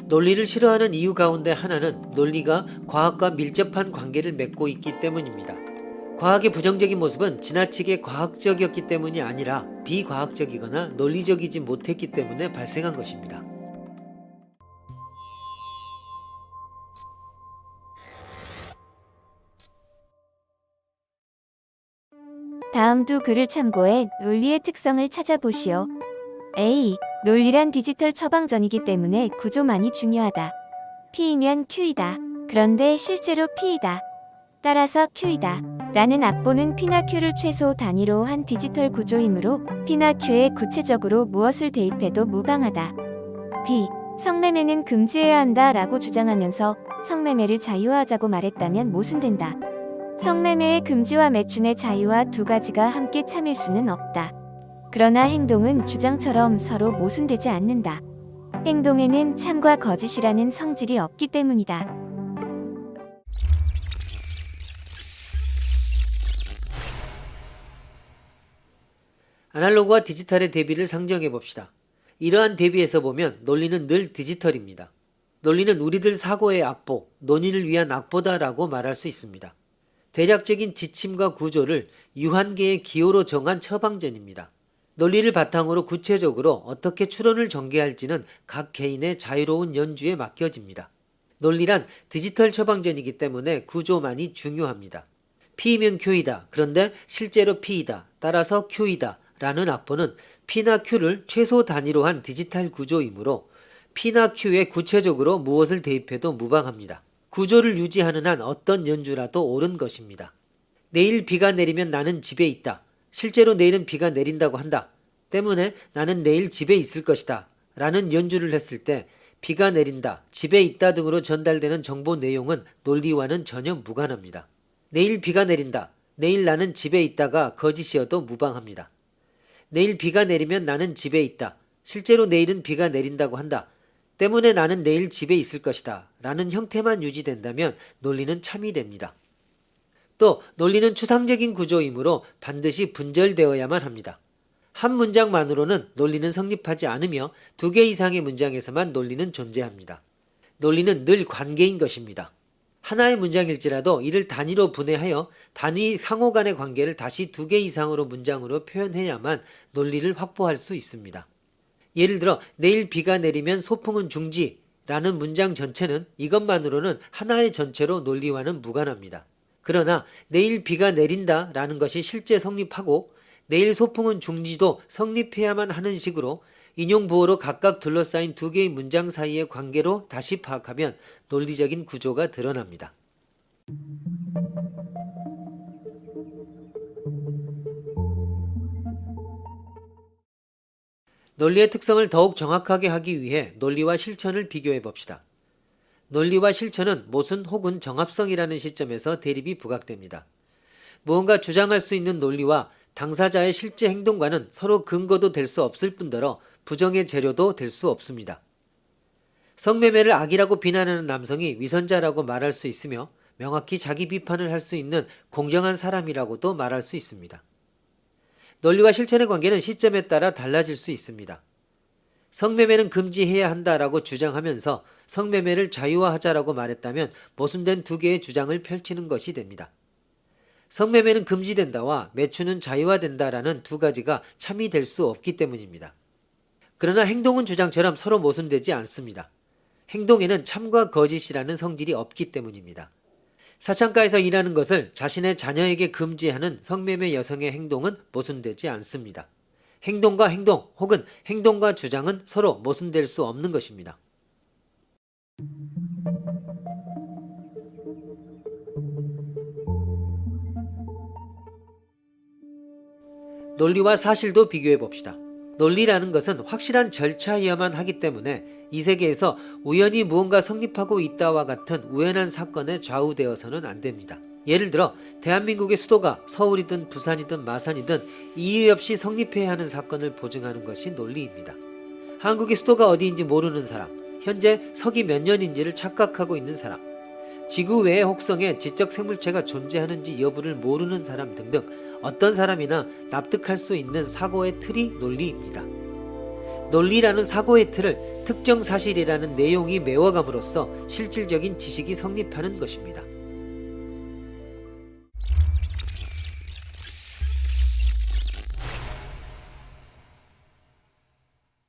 논리를 싫어하는 이유 가운데 하나는 논리가 과학과 밀접한 관계를 맺고 있기 때문입니다. 과학의 부정적인 모습은 지나치게 과학적이었기 때문이 아니라 비과학적이거나 논리적이지 못했기 때문에 발생한 것입니다. 다음 두 글을 참고해 논리의 특성을 찾아보시오. A. 논리란 디지털 처방전이기 때문에 구조만이 중요하다. P이면 Q이다. 그런데 실제로 P이다. 따라서 Q이다. 라는 악보는 P나 Q를 최소 단위로 한 디지털 구조이므로 P나 Q에 구체적으로 무엇을 대입해도 무방하다. B. 성매매는 금지해야 한다 라고 주장하면서 성매매를 자유화하자고 말했다면 모순된다. 성매매의 금지와 매춘의 자유화 두 가지가 함께 참일 수는 없다. 그러나 행동은 주장처럼 서로 모순되지 않는다. 행동에는 참과 거짓이라는 성질이 없기 때문이다. 아날로그와 디지털의 대비를 상정해 봅시다. 이러한 대비에서 보면 논리는 늘 디지털입니다. 논리는 우리들 사고의 악보, 논의를 위한 악보다라고 말할 수 있습니다. 대략적인 지침과 구조를 유한계의 기호로 정한 처방전입니다. 논리를 바탕으로 구체적으로 어떻게 추론을 전개할지는 각 개인의 자유로운 연주에 맡겨집니다. 논리란 디지털 처방전이기 때문에 구조만이 중요합니다. P이면 Q이다. 그런데 실제로 P이다. 따라서 Q이다. 라는 악보는 P나 Q를 최소 단위로 한 디지털 구조이므로 P나 Q에 구체적으로 무엇을 대입해도 무방합니다. 구조를 유지하는 한 어떤 연주라도 옳은 것입니다. 내일 비가 내리면 나는 집에 있다. 실제로 내일은 비가 내린다고 한다. 때문에 나는 내일 집에 있을 것이다. 라는 연주를 했을 때 비가 내린다, 집에 있다 등으로 전달되는 정보 내용은 논리와는 전혀 무관합니다. 내일 비가 내린다. 내일 나는 집에 있다가 거짓이어도 무방합니다. 내일 비가 내리면 나는 집에 있다. 실제로 내일은 비가 내린다고 한다. 때문에 나는 내일 집에 있을 것이다. 라는 형태만 유지된다면 논리는 참이 됩니다. 또 논리는 추상적인 구조이므로 반드시 분절되어야만 합니다. 한 문장만으로는 논리는 성립하지 않으며 두 개 이상의 문장에서만 논리는 존재합니다. 논리는 늘 관계인 것입니다. 하나의 문장일지라도 이를 단위로 분해하여 단위 상호 간의 관계를 다시 두 개 이상으로 문장으로 표현해야만 논리를 확보할 수 있습니다. 예를 들어 내일 비가 내리면 소풍은 중지라는 문장 전체는 이것만으로는 하나의 전체로 논리와는 무관합니다. 그러나 내일 비가 내린다 라는 것이 실제 성립하고 내일 소풍은 중지도 성립해야만 하는 식으로 인용부호로 각각 둘러싸인 두 개의 문장 사이의 관계로 다시 파악하면 논리적인 구조가 드러납니다. 논리의 특성을 더욱 정확하게 하기 위해 논리와 실천을 비교해 봅시다. 논리와 실천은 모순 혹은 정합성이라는 시점에서 대립이 부각됩니다. 무언가 주장할 수 있는 논리와 당사자의 실제 행동과는 서로 근거도 될 수 없을 뿐더러 부정의 재료도 될 수 없습니다. 성매매를 악이라고 비난하는 남성이 위선자라고 말할 수 있으며 명확히 자기 비판을 할 수 있는 공정한 사람이라고도 말할 수 있습니다. 논리와 실천의 관계는 시점에 따라 달라질 수 있습니다. 성매매는 금지해야 한다라고 주장하면서 성매매를 자유화하자라고 말했다면 모순된 두 개의 주장을 펼치는 것이 됩니다. 성매매는 금지된다와 매춘은 자유화된다라는 두 가지가 참이 될 수 없기 때문입니다. 그러나 행동은 주장처럼 서로 모순되지 않습니다. 행동에는 참과 거짓이라는 성질이 없기 때문입니다. 사창가에서 일하는 것을 자신의 자녀에게 금지하는 성매매 여성의 행동은 모순되지 않습니다. 행동과 행동 혹은 행동과 주장은 서로 모순될 수 없는 것입니다. 논리와 사실도 비교해 봅시다. 논리라는 것은 확실한 절차여야만 하기 때문에 이 세계에서 우연히 무언가 성립하고 있다와 같은 우연한 사건에 좌우되어서는 안 됩니다. 예를 들어 대한민국의 수도가 서울이든 부산이든 마산이든 이유 없이 성립해야 하는 사건을 보증하는 것이 논리입니다. 한국의 수도가 어디인지 모르는 사람, 현재 서기 몇 년인지를 착각하고 있는 사람, 지구 외의 혹성에 지적 생물체가 존재하는지 여부를 모르는 사람 등등 어떤 사람이나 납득할 수 있는 사고의 틀이 논리입니다. 논리라는 사고의 틀을 특정 사실이라는 내용이 메워감으로써 실질적인 지식이 성립하는 것입니다.